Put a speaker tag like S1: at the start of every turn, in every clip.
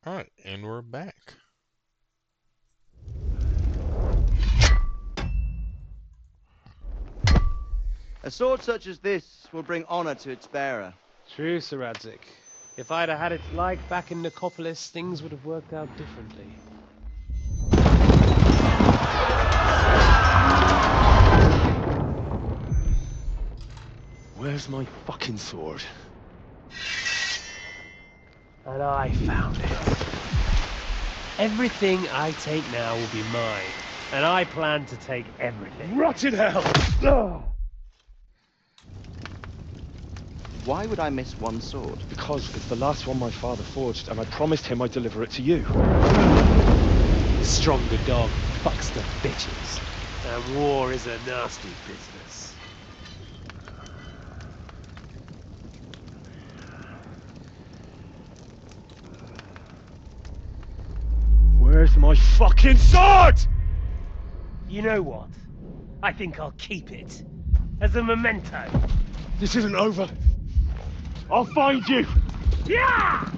S1: Alright, and we're back.
S2: A sword such as this will bring honor to its bearer.
S3: True, Sir Radzik. If I'd have had it like back in Nicopolis, things would have worked out differently.
S4: Where's my fucking sword?
S3: And I found it. Everything I take now will be mine, and I plan to take everything.
S4: Rot in hell! Ugh.
S2: Why would I miss one sword?
S4: Because it's the last one my father forged, and I promised him I'd deliver it to you.
S3: The stronger dog fucks the bitches, and war is a nasty business.
S4: Where's my fucking sword?
S3: You know what? I think I'll keep it. As a memento.
S4: This isn't over. I'll find you!
S3: Yeah!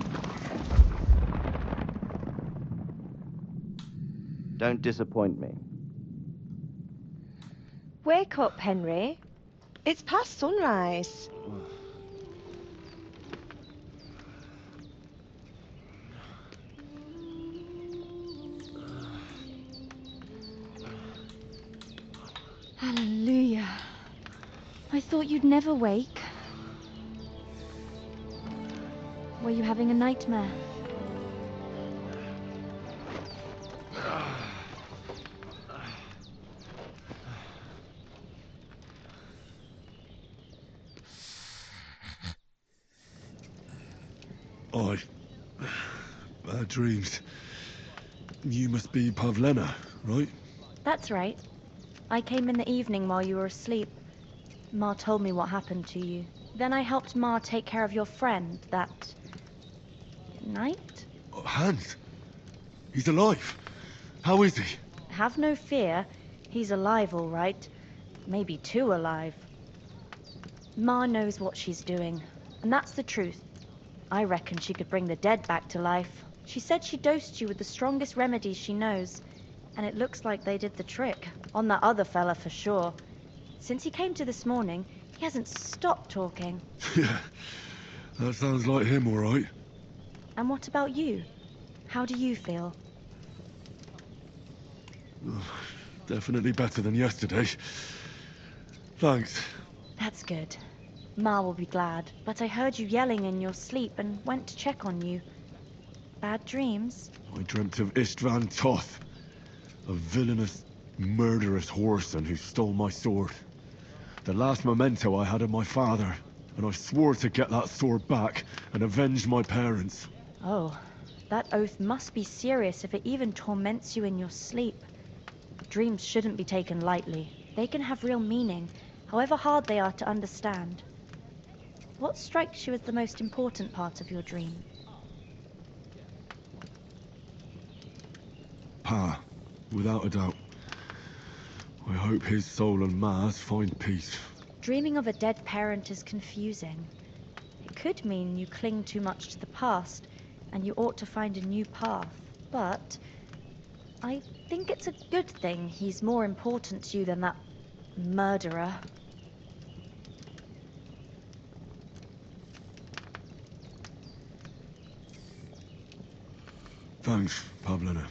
S2: Don't disappoint me.
S5: Wake up, Henry. It's past sunrise. Hallelujah. I thought you'd never wake. Were you having a nightmare?
S6: Bad dreams. You must be Pavlena, right?
S5: That's right. I came in the evening while you were asleep. Ma told me what happened to you. Then I helped Ma take care of your friend that night?
S6: Hans? He's alive. How is he?
S5: Have no fear. He's alive, all right. Maybe too alive. Ma knows what she's doing, and that's the truth. I reckon she could bring the dead back to life. She said she dosed you with the strongest remedies she knows, and it looks like they did the trick. On that other fella for sure. Since he came to this morning, he hasn't stopped talking.
S6: Yeah, that sounds like him, all right.
S5: And what about you? How do you feel?
S6: Definitely better than yesterday. Thanks.
S5: That's good. Ma will be glad, but I heard you yelling in your sleep and went to check on you. Bad dreams?
S6: I dreamt of Istvan Toth, a villainous, murderous whoreson who stole my sword. The last memento I had of my father, and I swore to get that sword back and avenge my parents.
S5: Oh, that oath must be serious if it even torments you in your sleep. Dreams shouldn't be taken lightly. They can have real meaning, however hard they are to understand. What strikes you as the most important part of your dream?
S6: Pa, without a doubt. I hope his soul and Ma's find peace.
S5: Dreaming of a dead parent is confusing. It could mean you cling too much to the past, and you ought to find a new path. But I think it's a good thing he's more important to you than that murderer.
S6: Thanks, Pavlina.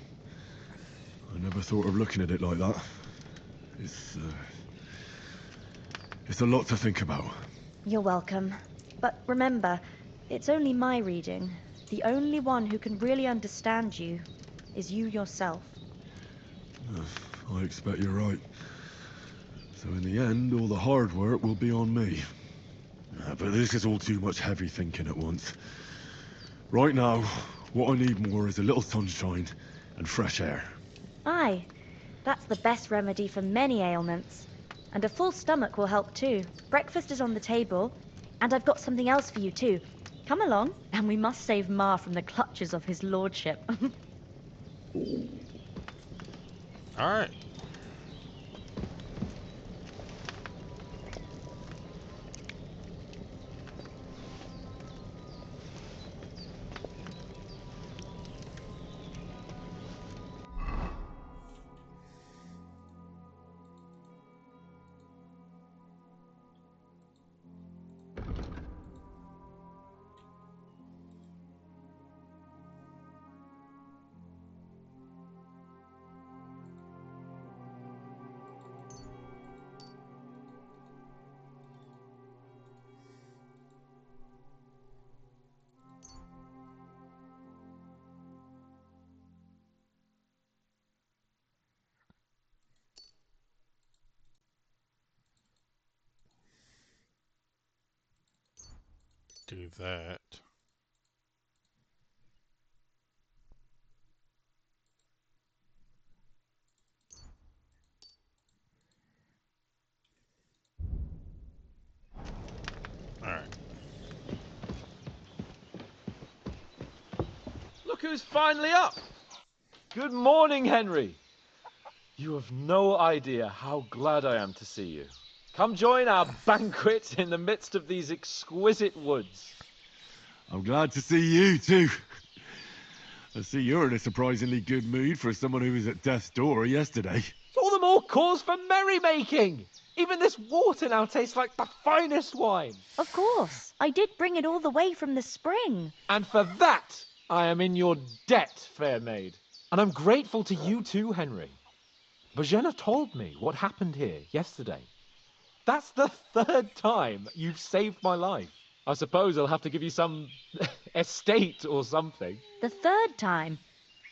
S6: I never thought of looking at it like that. It's a lot to think about.
S5: You're welcome. But remember, it's only my reading. The only one who can really understand you is you yourself.
S6: I expect you're right. So in the end, all the hard work will be on me. But this is all too much heavy thinking at once. Right now, what I need more is a little sunshine and fresh air.
S5: Aye, that's the best remedy for many ailments. And a full stomach will help too. Breakfast is on the table, and I've got something else for you too. Come along, and we must save Ma from the clutches of his lordship.
S1: Alright. Do that. Alright.
S4: Look who's finally up! Good morning, Henry. You have no idea how glad I am to see you. Come join our banquet in the midst of these exquisite woods.
S6: I'm glad to see you too. I see you're in a surprisingly good mood for someone who was at death's door yesterday.
S4: All the more cause for merrymaking! Even this water now tastes like the finest wine.
S5: Of course. I did bring it all the way from the spring.
S4: And for that, I am in your debt, fair maid. And I'm grateful to you too, Henry. Bojena told me what happened here yesterday. That's the third time you've saved my life. I suppose I'll have to give you some estate or something.
S5: The third time?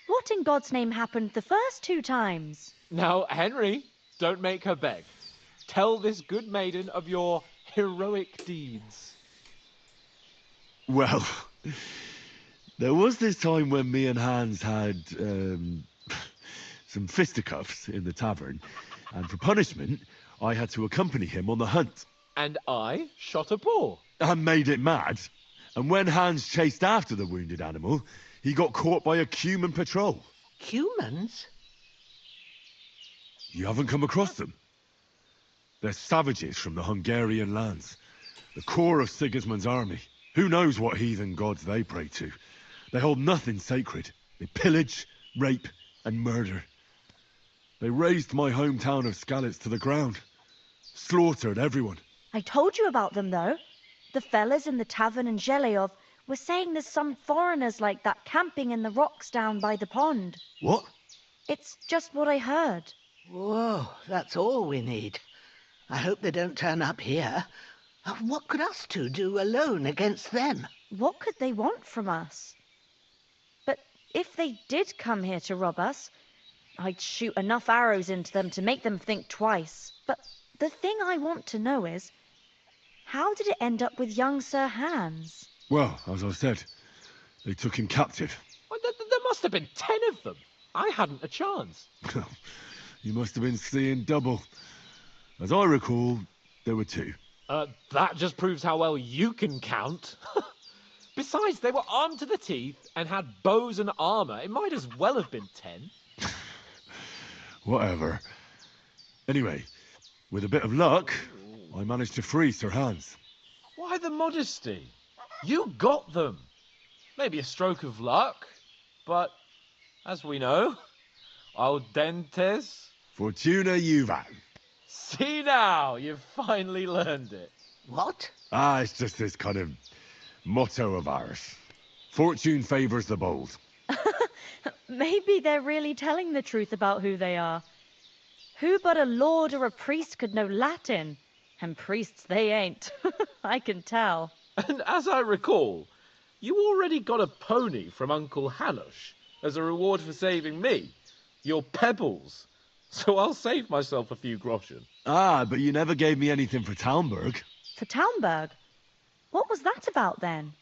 S5: What in God's name happened the first 2 times?
S4: Now, Henry, don't make her beg. Tell this good maiden of your heroic deeds.
S6: Well, there was this time when me and Hans had some fisticuffs in the tavern, and for punishment, I had to accompany him on the hunt.
S4: And I shot a boar.
S6: I made it mad, and when Hans chased after the wounded animal, he got caught by a Cuman patrol.
S7: Humans?
S6: You haven't come across them? They're savages from the Hungarian lands, the core of Sigismund's army. Who knows what heathen gods they pray to? They hold nothing sacred. They pillage, rape, and murder. They razed my hometown of Skalitz to the ground. Slaughtered everyone.
S5: I told you about them, though. The fellas in the tavern in Zheleov were saying there's some foreigners like that camping in the rocks down by the pond.
S6: What?
S5: It's just what I heard.
S7: Whoa, that's all we need. I hope they don't turn up here. What could us two do alone against them?
S5: What could they want from us? But if they did come here to rob us, I'd shoot enough arrows into them to make them think twice. But the thing I want to know is, how did it end up with young Sir Hans?
S6: Well, as I said, they took him captive.
S4: Well, there must have been 10 of them. I hadn't a chance.
S6: You must have been seeing double. As I recall, there were 2.
S4: That just proves how well you can count. Besides, they were armed to the teeth and had bows and armor. It might as well have been 10.
S6: Whatever. Anyway, with a bit of luck, I managed to free Sir Hans.
S4: Why the modesty? You got them. Maybe a stroke of luck, but as we know, al dentes.
S6: Fortuna juvat.
S4: See now, you've finally learned it.
S7: What?
S6: It's just this kind of motto of ours. Fortune favors the bold.
S5: Maybe they're really telling the truth about who they are. Who but a lord or a priest could know Latin? And priests they ain't. I can tell.
S4: And as I recall, you already got a pony from Uncle Hanush as a reward for saving me. Your pebbles. So I'll save myself a few groschen.
S6: But you never gave me anything for Talmberg.
S5: For Talmberg? What was that about then?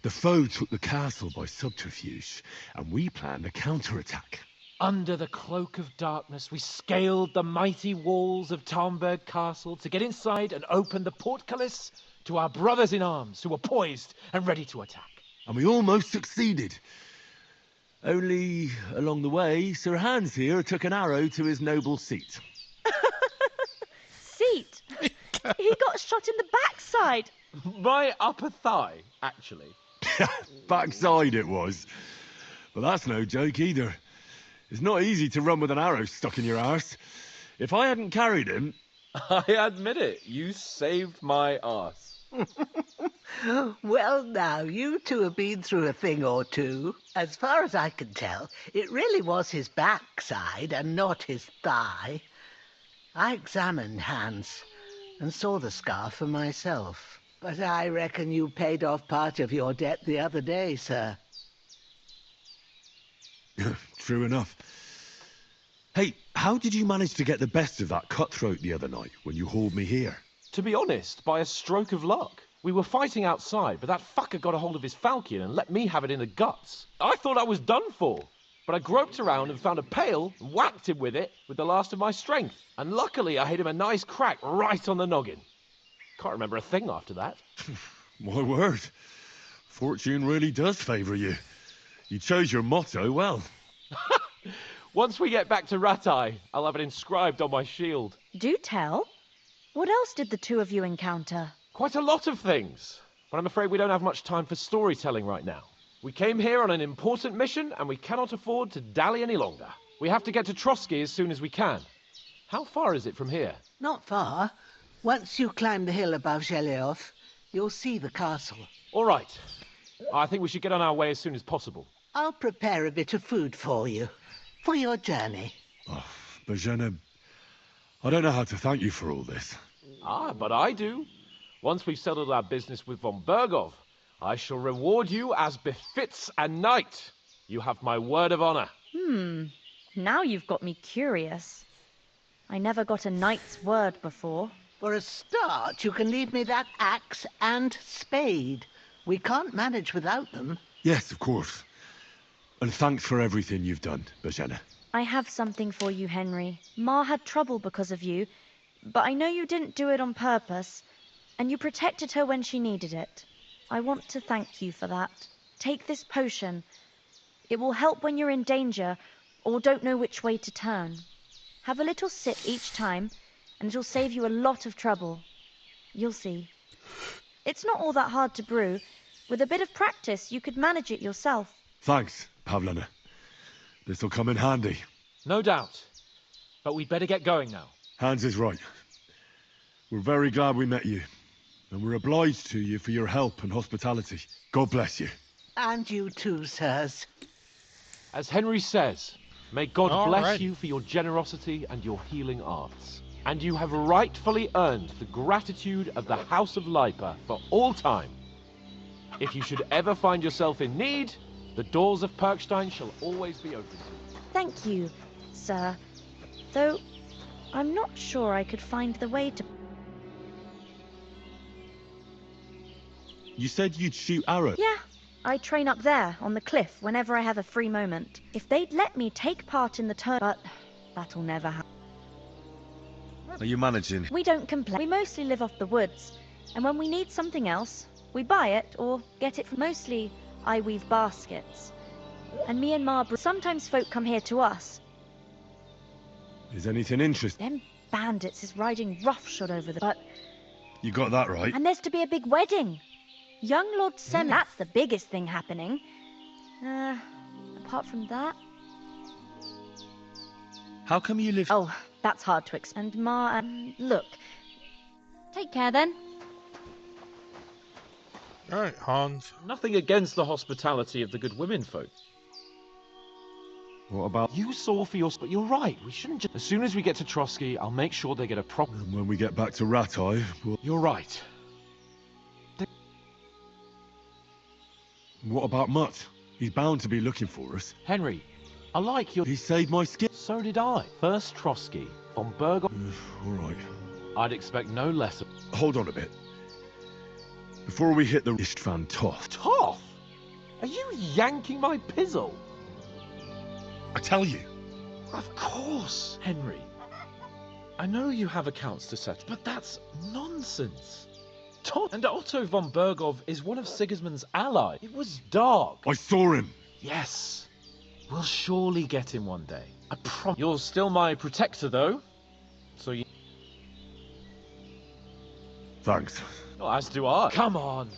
S6: The foe took the castle by subterfuge, and we planned a counterattack.
S4: Under the cloak of darkness, we scaled the mighty walls of Talmberg Castle to get inside and open the portcullis to our brothers in arms who were poised and ready to attack.
S6: And we almost succeeded. Only, along the way, Sir Hans here took an arrow to his noble seat.
S5: Seat? He got shot in the backside.
S4: My upper thigh, actually.
S6: Backside it was. But that's no joke either. It's not easy to run with an arrow stuck in your arse. If I hadn't carried him...
S4: I admit it, you saved my arse.
S7: Well, now, you two have been through a thing or two. As far as I can tell, it really was his backside and not his thigh. I examined Hans and saw the scar for myself. But I reckon you paid off part of your debt the other day, sir.
S6: True enough. Hey, how did you manage to get the best of that cutthroat the other night when you hauled me here?
S4: To be honest, by a stroke of luck. We were fighting outside, but that fucker got a hold of his falchion and let me have it in the guts. I thought I was done for, but I groped around and found a pail and whacked him with it with the last of my strength. And luckily I hit him a nice crack right on the noggin. Can't remember a thing after that.
S6: My word. Fortune really does favour you. You chose your motto well.
S4: Once we get back to Ratai, I'll have it inscribed on my shield.
S5: Do tell. What else did the two of you encounter?
S4: Quite a lot of things, but I'm afraid we don't have much time for storytelling right now. We came here on an important mission, and we cannot afford to dally any longer. We have to get to Trotsky as soon as we can. How far is it from here?
S7: Not far. Once you climb the hill above Zhelioth, you'll see the castle.
S4: All right. I think we should get on our way as soon as possible.
S7: I'll prepare a bit of food for you, for your journey.
S6: Oh, Bozhena, I don't know how to thank you for all this.
S4: Ah, but I do. Once we've settled our business with von Bergov, I shall reward you as befits a knight. You have my word of honor.
S5: Now you've got me curious. I never got a knight's word before.
S7: For a start, you can leave me that axe and spade. We can't manage without them.
S6: Yes, of course. And thanks for everything you've done, Bozhena.
S5: I have something for you, Henry. Ma had trouble because of you, but I know you didn't do it on purpose, and you protected her when she needed it. I want to thank you for that. Take this potion. It will help when you're in danger or don't know which way to turn. Have a little sip each time, and it'll save you a lot of trouble. You'll see. It's not all that hard to brew. With a bit of practice, you could manage it yourself.
S6: Thanks, Pavlena. This'll come in handy.
S4: No doubt. But we'd better get going now.
S6: Hans is right. We're very glad we met you. And we're obliged to you for your help and hospitality. God bless you.
S7: And you too, sirs.
S4: As Henry says, may God
S1: All
S4: bless
S1: right.
S4: you for your generosity and your healing arts. And you have rightfully earned the gratitude of the House of Lipa for all time. If you should ever find yourself in need, the doors of Perkstein shall always be open to you.
S5: Thank you, sir. Though, I'm not sure I could find the way to...
S6: You said you'd shoot arrows.
S5: Yeah, I train up there, on the cliff, whenever I have a free moment. If they'd let me take part in the turn... But that'll never happen.
S8: Are you managing?
S5: We don't complain. We mostly live off the woods. And when we need something else, we buy it or get it from... Mostly, I weave baskets. And me and Ma... Sometimes folk come here to us.
S6: Is anything interesting?
S5: Them bandits is riding roughshod over the... But...
S6: You got that right.
S5: And there's to be a big wedding. Young Lord Sem... That's the biggest thing happening. Apart from that...
S8: How come you live...
S5: Oh, that's hard to explain. And Ma... look. Take care then.
S1: All right, Hans.
S4: Nothing against the hospitality of the good women folk.
S6: What about...
S4: You saw for yourself, but you're right. We shouldn't just... As soon as we get to Trotsky, I'll make sure they get a proper...
S6: And when we get back to Ratai, we'll...
S4: You're right.
S6: What about Mutt? He's bound to be looking for us.
S4: Henry, I like your...
S6: He saved my skin.
S4: So did I. First Trotsky, von Bergov...
S6: All right.
S4: I'd expect no less of...
S6: Hold on a bit. Before we hit the Istvan Toth,
S4: Toth? Are you yanking my pizzle?
S6: I tell you,
S4: Of course, Henry. I know you have accounts to settle, but that's nonsense. Toth and Otto von Bergov is one of Sigismund's allies. It was dark.
S6: I saw him.
S4: Yes. We'll surely get him one day. I promise. You're still my protector, though. So you...
S6: Thanks.
S4: Oh, as do I. Come on.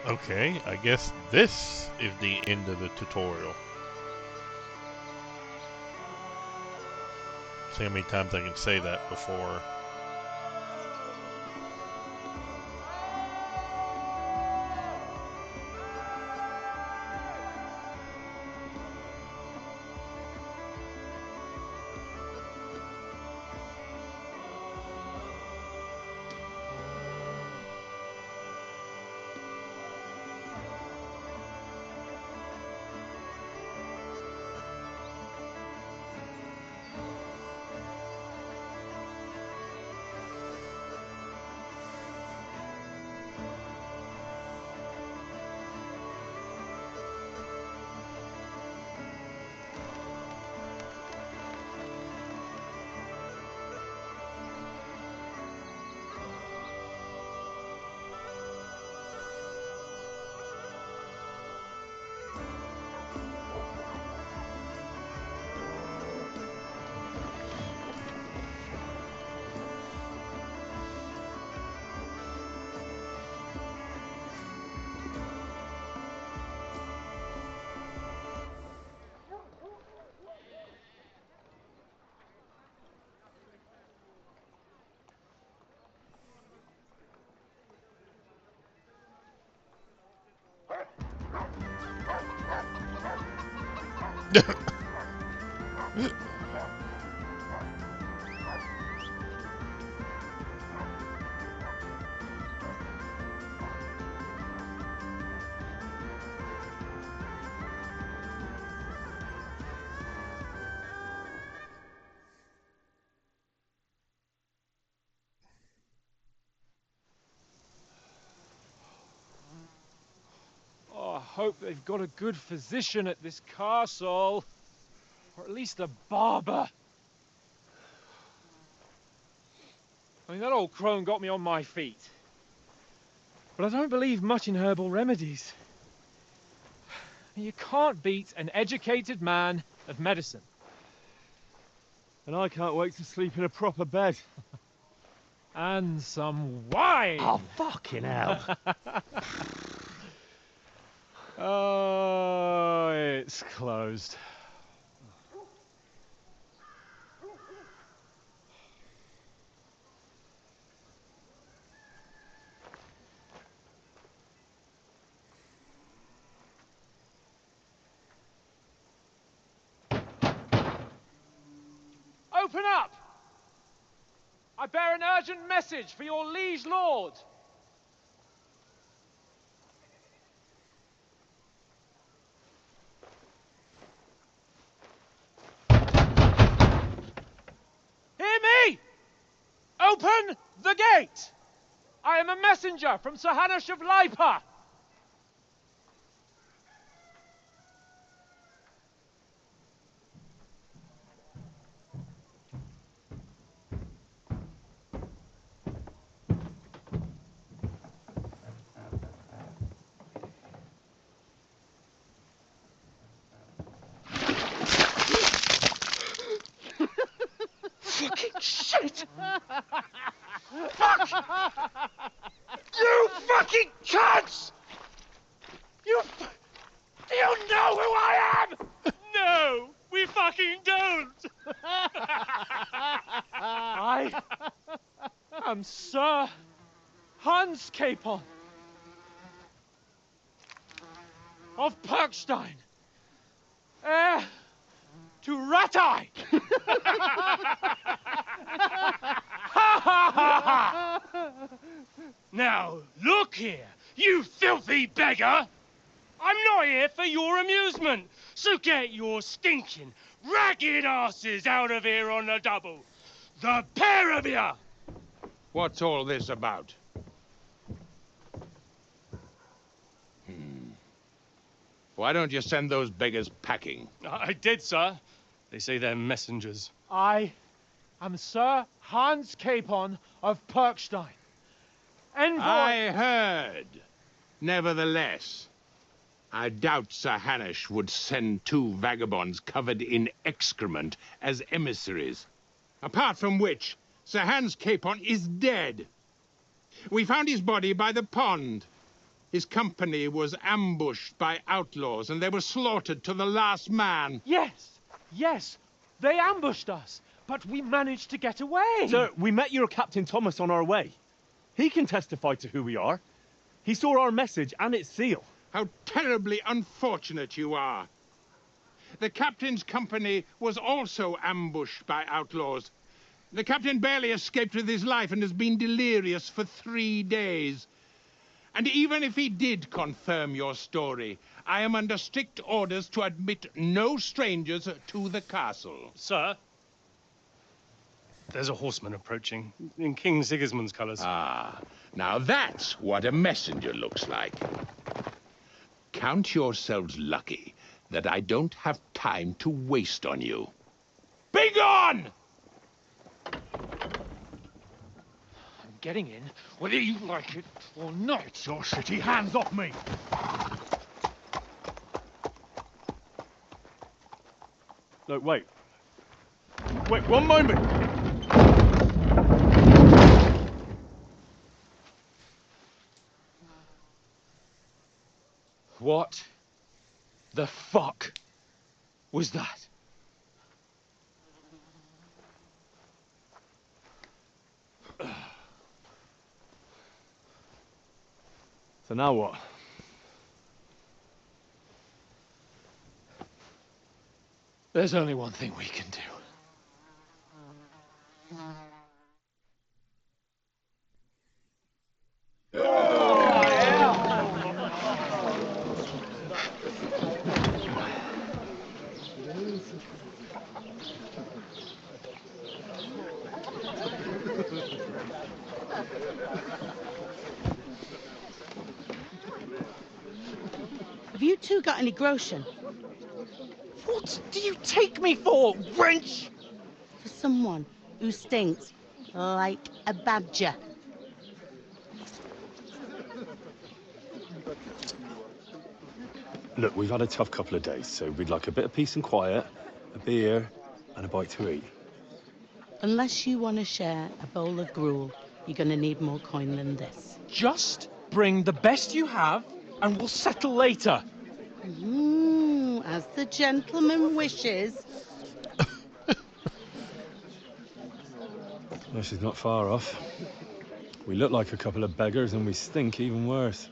S1: Okay, I guess this is the end of the tutorial. See how many times I can say that before.
S4: Oh, I hope they've got a good physician at this castle. Or at least a barber. I mean, that old crone got me on my feet. But I don't believe much in herbal remedies. You can't beat an educated man of medicine.
S6: And I can't wait to sleep in a proper bed.
S4: And some wine!
S3: Oh, fucking hell.
S4: Oh, it's closed. Open up! I bear an urgent message for your liege lord. Hear me! Open the gate! I am a messenger from Sir Hanush of Lipa. Fucking shit! Fuck! You fucking cunts! Do you know who I am? No, we fucking don't. I am Sir Hans Capon of Perkstein, heir to Ratai. Now, look here, you filthy beggar! I'm not here for your amusement, so get your stinking, ragged asses out of here on the double. The pair of you!
S9: What's all this about? Why don't you send those beggars packing?
S10: I did, sir. They say they're messengers.
S4: I am Sir Hans Capon of Perkstein. Envoy...
S9: I heard. Nevertheless, I doubt Sir Hanush would send two vagabonds covered in excrement as emissaries. Apart from which, Sir Hans Capon is dead. We found his body by the pond. His company was ambushed by outlaws, and they were slaughtered to the last man.
S3: Yes, yes, they ambushed us, but we managed to get away.
S11: Sir, we met your Captain Thomas on our way. He can testify to who we are. He saw our message and its seal.
S9: How terribly unfortunate you are. The captain's company was also ambushed by outlaws. The captain barely escaped with his life and has been delirious for 3 days. And even if he did confirm your story, I am under strict orders to admit no strangers to the castle.
S10: Sir, there's a horseman approaching in King Sigismund's colours.
S9: Ah, now that's what a messenger looks like. Count yourselves lucky that I don't have time to waste on you. Be gone!
S4: I'm getting in, whether you like it or not. Get your shitty hands off me!
S11: No, wait. Wait, one moment! What the fuck was that? So now what?
S4: There's only one thing we can do.
S7: Have you two got any groschen?
S4: What do you take me for, wench?
S7: For someone who stinks like a badger.
S8: Look, we've had a tough couple of days, so we'd like a bit of peace and quiet, a beer, and a bite to eat.
S7: Unless you want to share a bowl of gruel, you're going to need more coin than this.
S4: Just bring the best you have, and we'll settle later.
S7: As the gentleman wishes.
S6: Well, she's not far off. We look like a couple of beggars and we stink even worse.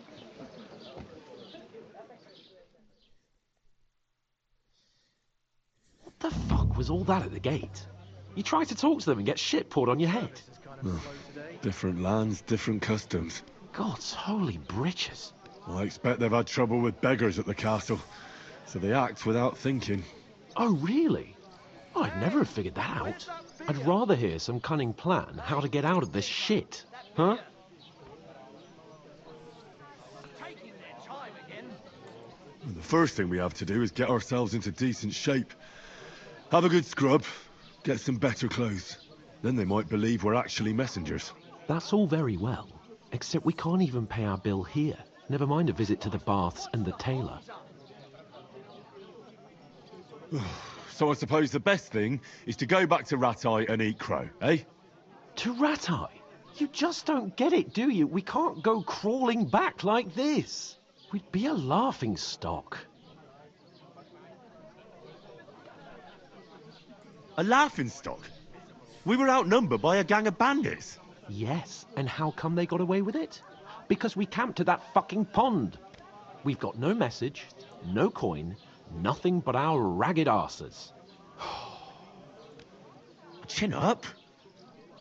S12: What the fuck was all that at the gate? You try to talk to them and get shit poured on your head.
S6: Oh, different lands, different customs.
S12: God's holy britches.
S6: I expect they've had trouble with beggars at the castle, so they act without thinking.
S12: Oh, really? I'd never have figured that out. I'd rather hear some cunning plan how to get out of this shit. Huh?
S6: And the first thing we have to do is get ourselves into decent shape. Have a good scrub, get some better clothes. Then they might believe we're actually messengers.
S12: That's all very well, except we can't even pay our bill here. Never mind a visit to the baths and the tailor.
S6: So I suppose the best thing is to go back to Rattay and eat crow, eh?
S12: To Rattay? You just don't get it, do you? We can't go crawling back like this. We'd be a laughing stock.
S6: A laughing stock? We were outnumbered by a gang of bandits.
S12: Yes, and how come they got away with it? Because we camped at that fucking pond. We've got no message, no coin, nothing but our ragged arses.
S6: Chin up.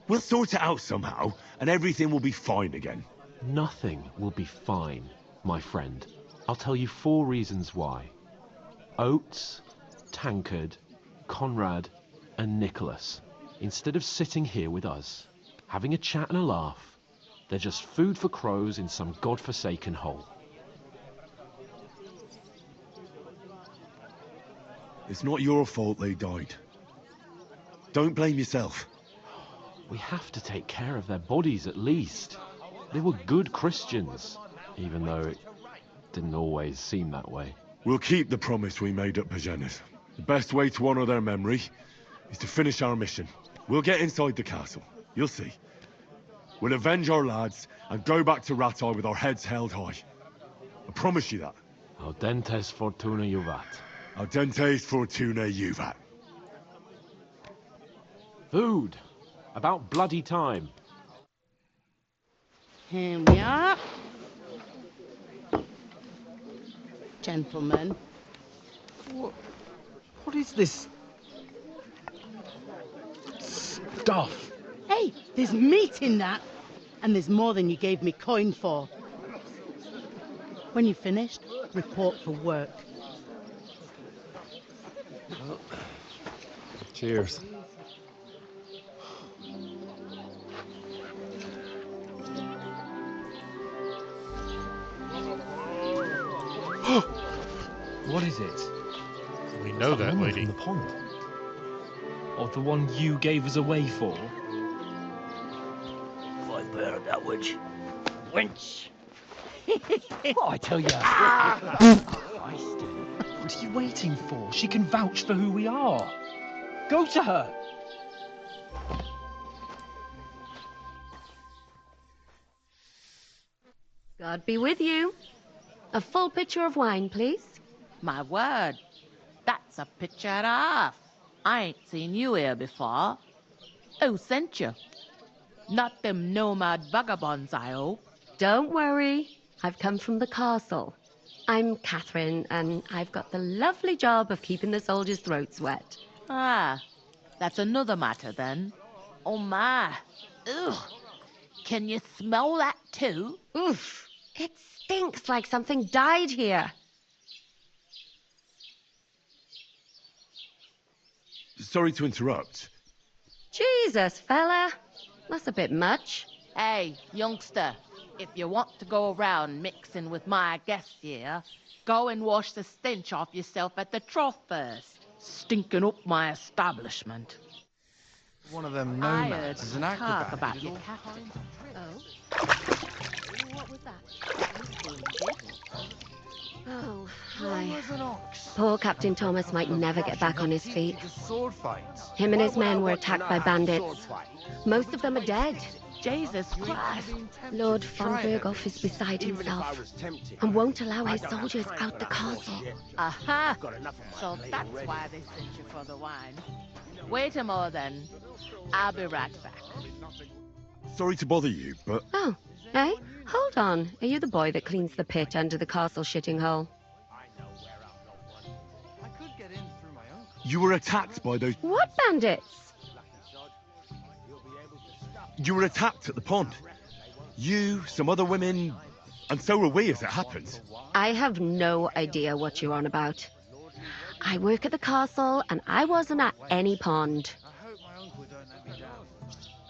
S6: We'll sort it out somehow, and everything will be fine again.
S12: Nothing will be fine, my friend. I'll tell you 4 reasons why. Oates, Tankard, Conrad, and Nicholas, instead of sitting here with us, having a chat and a laugh, they're just food for crows in some godforsaken hole.
S6: It's not your fault they died. Don't blame yourself.
S12: We have to take care of their bodies at least. They were good Christians, even though it didn't always seem that way.
S6: We'll keep the promise we made at Pagenis. The best way to honor their memory is to finish our mission. We'll get inside the castle. You'll see. We'll avenge our lads and go back to Rattay with our heads held high. I promise you that.
S12: Audentes fortuna juvat.
S6: Audentes fortuna juvat.
S12: Food! About bloody time.
S13: Here we are. Gentlemen.
S4: What is this stuff?
S13: Hey, there's meat in that. And there's more than you gave me coin for. When you're finished, report for work.
S8: Cheers.
S4: What is it?
S1: We know that
S4: woman
S1: lady.
S4: from the pond.
S3: Or the one you gave us away for?
S2: I've heard that witch. Wench.
S3: What I tell you?
S2: Christ.
S3: What are you waiting for? She can vouch for who we are. Go to her.
S14: God be with you. A full pitcher of wine, please.
S15: My word, that's a picture and a half. I ain't seen you here before. Who sent you? Not them nomad vagabonds, I hope.
S14: Don't worry. I've come from the castle. I'm Catherine, and I've got the lovely job of keeping the soldiers' throats wet.
S15: Ah, that's another matter then. Oh my. Ugh. Can you smell that too?
S14: Oof. It stinks like something died here.
S6: Sorry to interrupt.
S14: Jesus, fella. That's a bit much.
S15: Hey, youngster, if you want to go around mixing with my guests here, go and wash the stench off yourself at the trough first. Stinking up my establishment.
S2: One of them
S15: I heard
S2: nomads is an
S15: talk
S2: acrobat.
S15: about your captain.
S14: Oh? What was that? Oh, hi. Poor Captain Thomas might never get back on his feet. Him and his men were attacked by bandits. Most of them are dead.
S15: Jesus Christ.
S14: Lord von Berghoff is beside himself and won't allow his soldiers out the castle.
S15: Aha! So that's why they sent you for the wine. Wait a moment then. I'll be right back.
S6: Sorry to bother you, but
S14: Oh, eh? Hold on. Are you the boy that cleans the pit under the castle shitting hole?
S6: you were attacked by those...
S14: What bandits?
S6: You were attacked at the pond. You, some other women, and so were we as it happened.
S14: I have no idea what you're on about. I work at the castle, and I wasn't at any pond.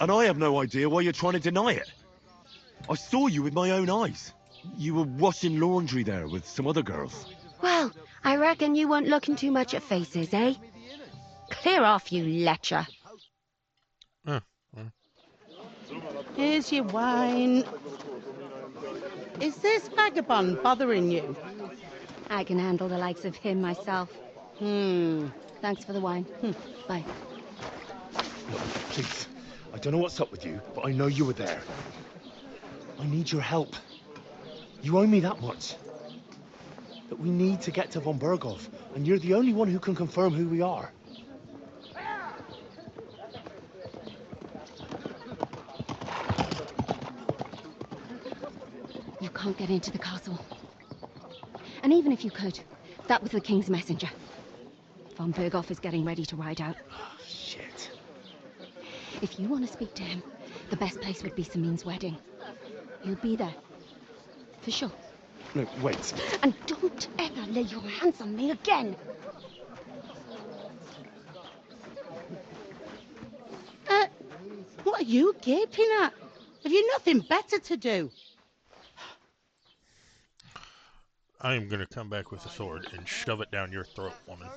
S6: And I have no idea why you're trying to deny it. I saw you with my own eyes. You were washing laundry there with some other girls.
S14: Well, I reckon you weren't looking too much at faces, eh? Clear off, you lecher.
S13: Here's your wine. Is this vagabond bothering you?
S14: I can handle the likes of him myself. Thanks for the wine. Bye.
S11: Look, please. I don't know what's up with you, but I know you were there. I need your help. You owe me that much. But we need to get to von Berghoff, and you're the only one who can confirm who we are.
S14: You can't get into the castle. And even if you could, that was the king's messenger. Von Berghoff is getting ready to ride out.
S11: Shit.
S14: If you want to speak to him, the best place would be Samin's wedding. He'll be there. For sure.
S11: No, wait.
S14: And don't ever lay your hands on me again.
S13: What are you gaping at? Have you nothing better to do?
S1: I am going to come back with a sword and shove it down your throat, woman.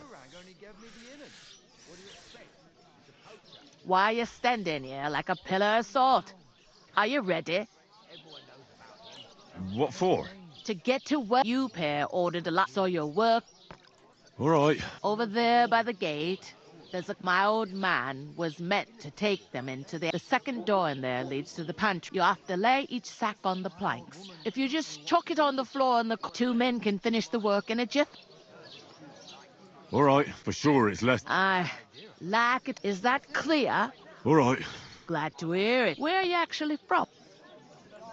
S15: Why are you standing here like a pillar of salt? Are you ready?
S6: What for?
S15: To get to work, you pair ordered a lot, so your work
S6: All right.
S15: over there by the gate. My old man was meant to take them into the second door in there leads to the pantry. You have to lay each sack on the planks. If you just chuck it on the floor and the two men can finish the work in a jiff.
S6: All right, for sure it's less.
S15: I like it. Is that clear?
S6: All right.
S15: Glad to hear it. Where are you actually from?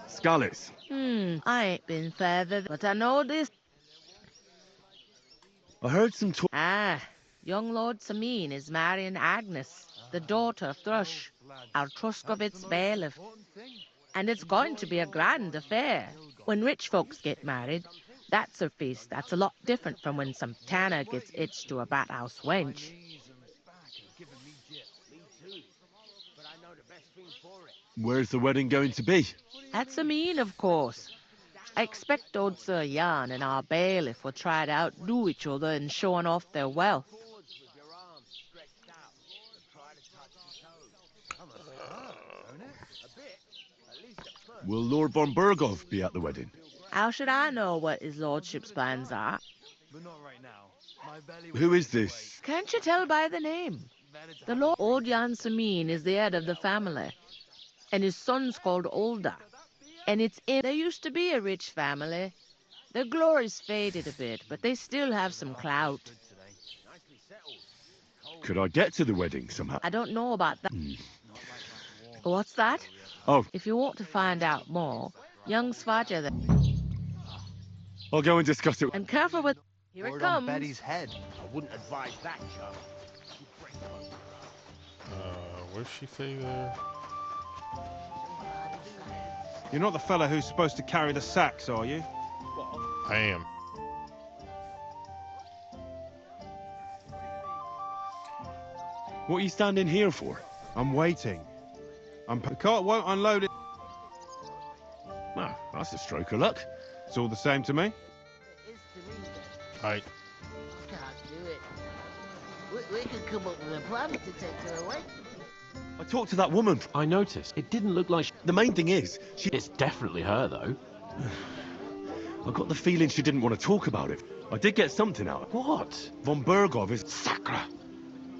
S6: Scallops.
S15: I ain't been further, but I know this.
S6: I heard some talk.
S15: Young Lord Sameen is marrying Agnes, the daughter of Thrush, our Truscovitz bailiff. And it's going to be a grand affair. When rich folks get married, that's a feast that's a lot different from when some tanner gets hitched to a bat-house wench.
S6: Where's the wedding going to be?
S15: At Sameen, of course. I expect old Sir Jan and our bailiff will try to outdo each other in showing off their wealth.
S6: Will Lord von Burgov be at the wedding?
S15: How should I know what his lordship's plans are?
S6: Who is this?
S15: Can't you tell by the name? The Lord Old Jan Sameen is the head of the family, and his son's called Olda. And they used to be a rich family. Their glory's faded a bit, but they still have some clout.
S6: Could I get to the wedding somehow?
S15: I don't know about that. What's that?
S6: Oh.
S15: If you want to find out more, young Svaja there.
S6: I'll go and discuss it.
S15: And careful with... Here it comes.
S2: Betty's head.
S11: I wouldn't advise that, Joe.
S1: Where's she say there?
S16: You're not the fella who's supposed to carry the sacks, are you?
S1: I am.
S6: What are you standing here for?
S16: I'm waiting. The cart won't unload it.
S6: Well, that's a stroke of luck.
S16: It's all the same to me.
S1: I
S7: Can't do it. We could come up with a plan to take her away.
S6: I talked to that woman.
S12: I noticed. It didn't look like
S6: The main thing is,
S12: It's definitely her, though.
S6: I got the feeling she didn't want to talk about it. I did get something out of it.
S12: What?
S6: Von Burgov is... Sacra!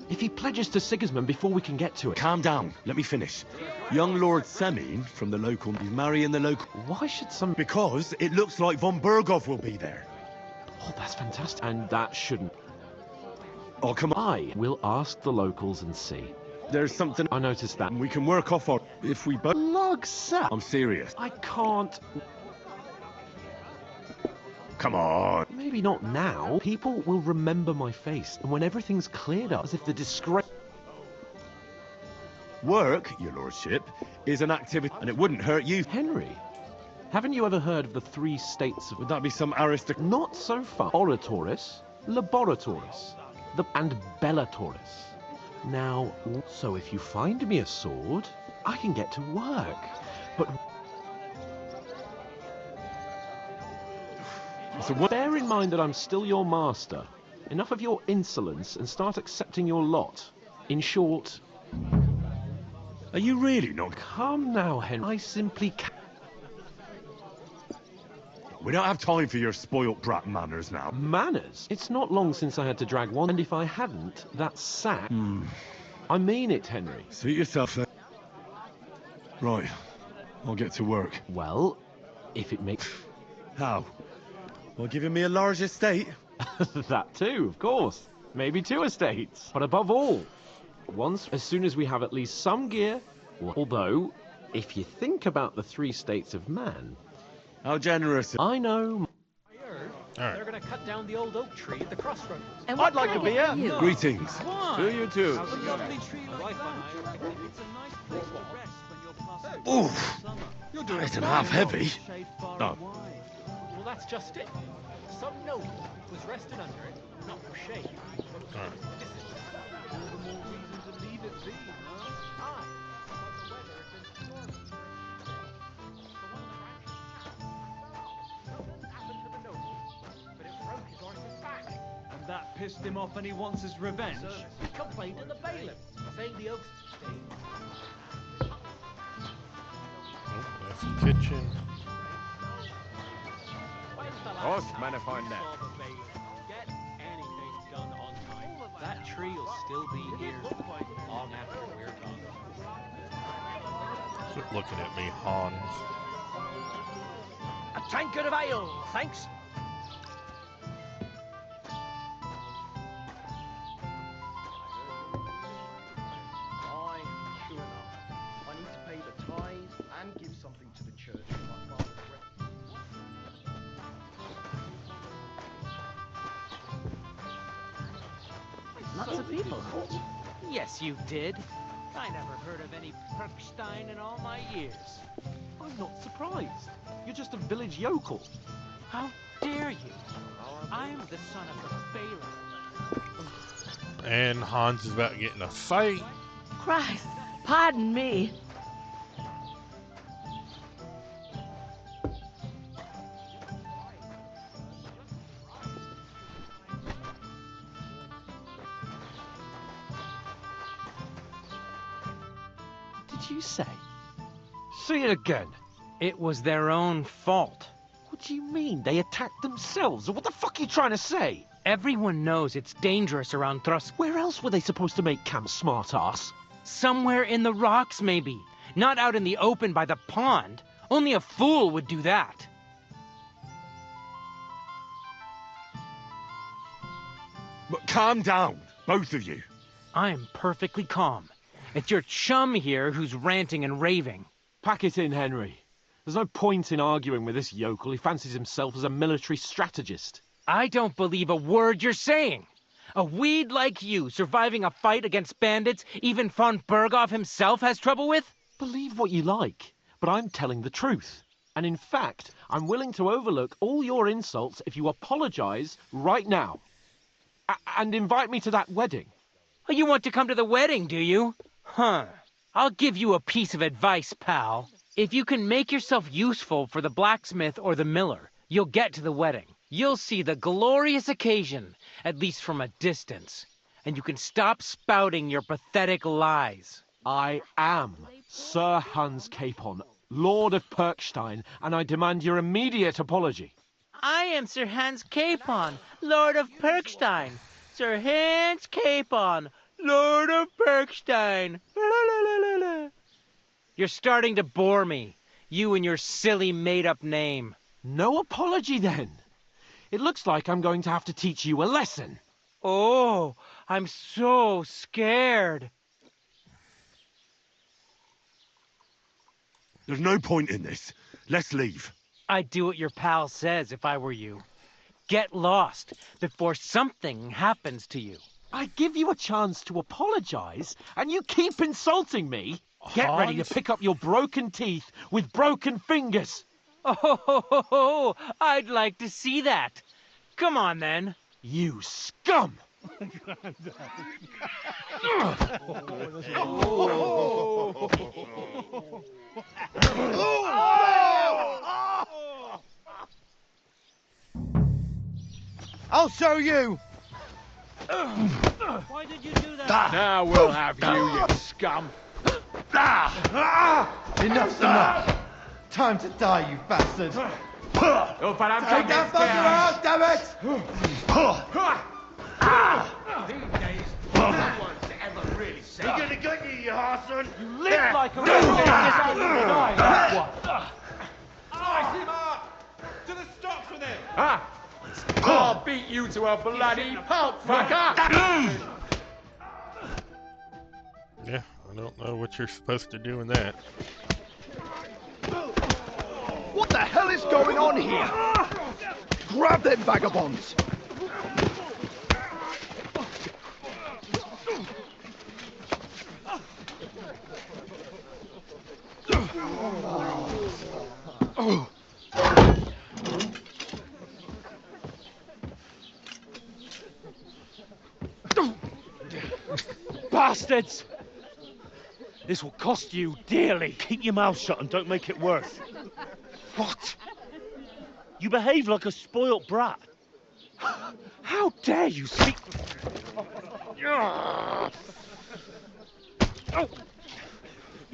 S12: If he pledges to Sigismund before we can get to it...
S6: Calm down. Let me finish. Young Lord Semine from the local... He's marrying the local...
S12: Why should some...
S6: Because it looks like Von Burgov will be there.
S12: Oh, that's fantastic. And that shouldn't...
S6: Oh, come on.
S12: I will ask the locals and see.
S6: There's something...
S12: I noticed that.
S6: We can work off our... If we both...
S12: Lugsa!
S6: I'm serious.
S12: I can't...
S6: Come on.
S12: Maybe not now. People will remember my face, and when everything's cleared up, as if the disgrace...
S6: Work, your lordship, is an activity, and it wouldn't hurt you.
S12: Henry, haven't you ever heard of the 3 states of...
S6: Would that be some aristocrat...
S12: Not so far. Oratoris, Laboratoris, and Bellatoris. Now, so if you find me a sword, I can get to work. But...
S6: So what...
S12: Bear in mind that I'm still your master. Enough of your insolence and start accepting your lot. In short...
S6: Are you really not...
S12: Come now, Henry. I simply can't...
S6: We don't have time for your spoilt brat manners now.
S12: Manners? It's not long since I had to drag one, and if I hadn't, that sack... I mean it, Henry.
S6: Suit yourself then. Right. I'll get to work.
S12: Well, if it makes...
S6: How? Well, giving me a large estate?
S12: That too, of course. Maybe 2 estates. But above all, as soon as we have at least some gear... Although, if you think about the 3 states of man...
S6: How generous.
S12: I know...
S4: They're going to cut down the old oak tree at the crossroads.
S15: And
S4: I'd like a beer.
S15: You?
S6: Greetings.
S4: Why?
S6: To you too.
S4: A lovely tree like that. It's a nice place to rest when you're passing.
S6: Oof. It's an half heavy. No.
S4: Well, that's just it. Some noble was resting under it, not for shade, but for all the more reason to leave it be, no? Aye, but the weather has been stormy. Nothing happened to the noble, but it broke his horse's back.
S17: And that pissed him off and he wants his revenge?
S4: So he complained to the bailiff, saying the oaks...
S1: that's the kitchen.
S4: When's the last
S16: Horse,
S4: time
S16: man, if I
S4: you
S16: know.
S4: saw the bailiff get anything done on time?
S3: That tree will still be here long after we're gone.
S1: Quit looking at me, Hans.
S3: A tankard of ale, thanks.
S18: Aye, true enough. I need to pay the tithe and give something to the church for my father's
S3: Lots of people. Yes, you did. I never heard of any Perkstein in all my years.
S12: I'm not surprised. You're just a village yokel.
S3: How dare you? I'm the son of the bailiff.
S1: And Hans is about to get in a fight.
S15: Christ, pardon me.
S12: What did you say?
S3: Say it again. It was their own fault.
S12: What do you mean? They attacked themselves? What the fuck are you trying to say?
S3: Everyone knows it's dangerous around Thrusk.
S12: Where else were they supposed to make camp, smartass?
S3: Somewhere in the rocks, maybe. Not out in the open by the pond. Only a fool would do that.
S11: But calm down, both of you.
S3: I'm perfectly calm. It's your chum here who's ranting and raving.
S12: Pack it in, Henry. There's no point in arguing with this yokel. He fancies himself as a military strategist.
S3: I don't believe a word you're saying. A weed like you surviving a fight against bandits even von Berghoff himself has trouble with?
S12: Believe what you like, but I'm telling the truth. And in fact, I'm willing to overlook all your insults if you apologize right now. And invite me to that wedding.
S3: Oh, you want to come to the wedding, do you? Huh. I'll give you a piece of advice, pal. If you can make yourself useful for the blacksmith or the miller, you'll get to the wedding. You'll see the glorious occasion, at least from a distance. And you can stop spouting your pathetic lies.
S12: I am Sir Hans Capon, Lord of Perkstein, and I demand your immediate apology.
S3: I am Sir Hans Capon, Lord of Perkstein. Sir Hans Capon, Lord of Perkstein. La, la, la, la, la. You're starting to bore me. You and your silly made-up name.
S12: No apology, then. It looks like I'm going to have to teach you a lesson.
S3: Oh, I'm so scared.
S11: There's no point in this. Let's leave.
S3: I'd do what your pal says if I were you. Get lost before something happens to you.
S12: I give you a chance to apologize, and you keep insulting me. Get ready to pick up your broken teeth with broken fingers.
S3: Oh, I'd like to see that. Come on, then.
S12: You scum!
S2: I'll show you!
S17: Why did you do that?
S9: Now we'll have you scum.
S2: Enough's enough! Time to die, you bastard!
S9: Oh, but I'm
S2: Take that fucker out, damn it!
S9: These days, no one's ever really said.
S2: You're gonna get you, you arson!
S3: You live like a real die.
S16: Slice him up! To the stocks with him!
S9: I'll beat you to a bloody pulp, fucker!
S1: Yeah, I don't know what you're supposed to do in that.
S18: What the hell is going on here? Grab them vagabonds!
S11: Bastards! This will cost you dearly. Keep your mouth shut and don't make it worse. What? You behave like a spoilt brat. How dare you speak... You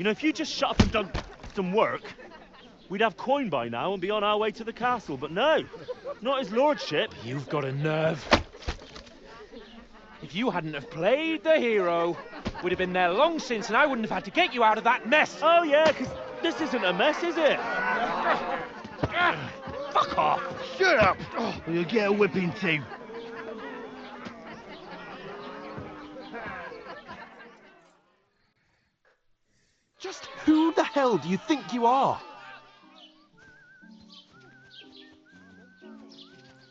S11: know, if you just shut up and done some work, we'd have coin by now and be on our way to the castle. But no, not his lordship.
S3: You've got a nerve.
S4: If you hadn't have played the hero, we'd have been there long since and I wouldn't have had to get you out of that mess.
S11: Oh yeah, 'cause this isn't a mess, is it?
S4: Fuck off!
S18: Shut up! Or you'll get a whipping too.
S12: Just who the hell do you think you are?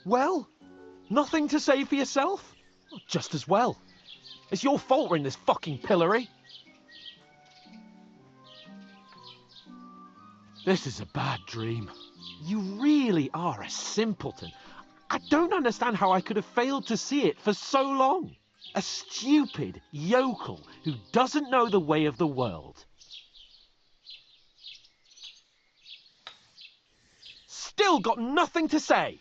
S12: Well, nothing to say for yourself? Just as well. It's your fault we're in this fucking pillory. This is a bad dream. You really are a simpleton. I don't understand how I could have failed to see it for so long. A stupid yokel who doesn't know the way of the world. Still got nothing to say.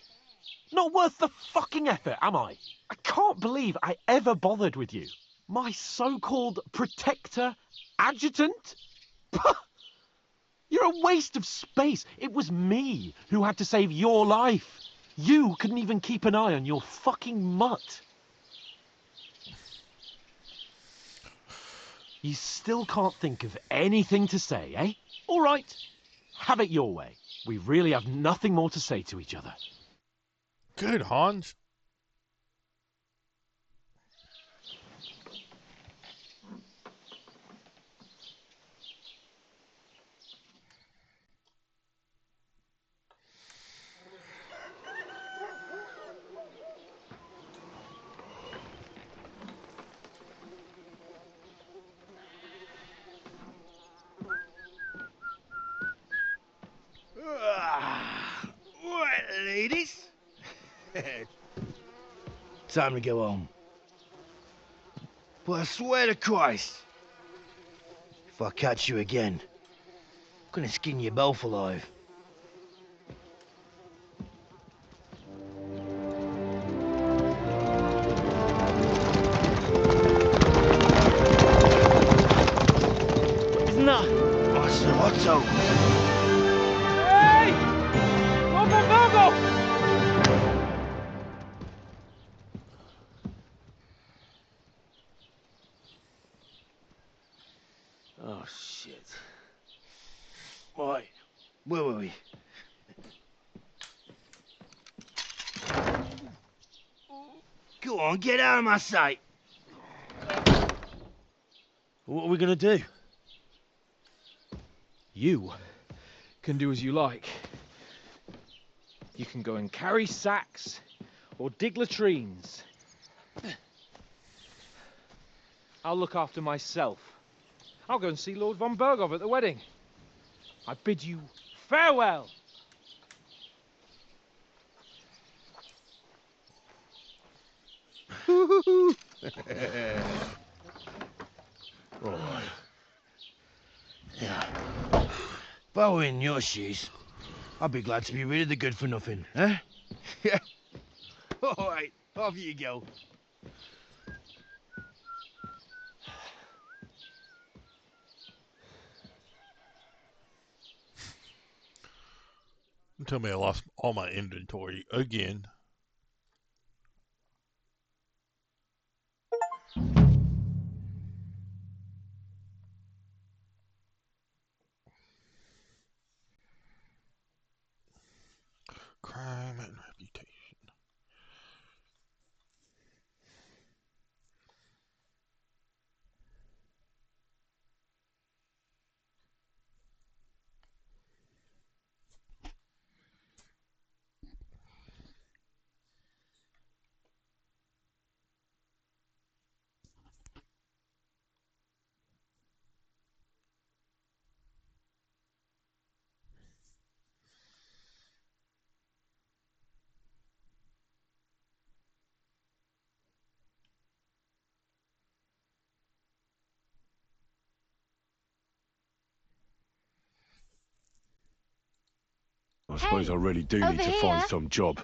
S12: Not worth the fucking effort, am I? I can't believe I ever bothered with you. My so-called protector, adjutant? You're a waste of space. It was me who had to save your life. You couldn't even keep an eye on your fucking mutt. You still can't think of anything to say, eh? All right, have it your way. We really have nothing more to say to each other.
S1: Good, Hans.
S18: Right, ladies. Time to go home. But I swear to Christ, if I catch you again, I'm gonna skin you both alive.
S11: Isn't that?
S18: Oh, it's an Otto.
S4: Hey! Virgo!
S18: Oh, shit. Right, where were we? Go on, get out of my sight.
S11: What are we gonna do?
S4: You can do as you like. You can go and carry sacks or dig latrines. I'll look after myself. I'll go and see Lord von Bergov at the wedding. I bid you farewell.
S18: Right. Yeah. If I were in your shoes, I'd be glad to be rid of the good for nothing, eh? Yeah. All right, off you go.
S1: Tell me I lost all my inventory again. Crime and reputation.
S6: I suppose I really do need to find some job.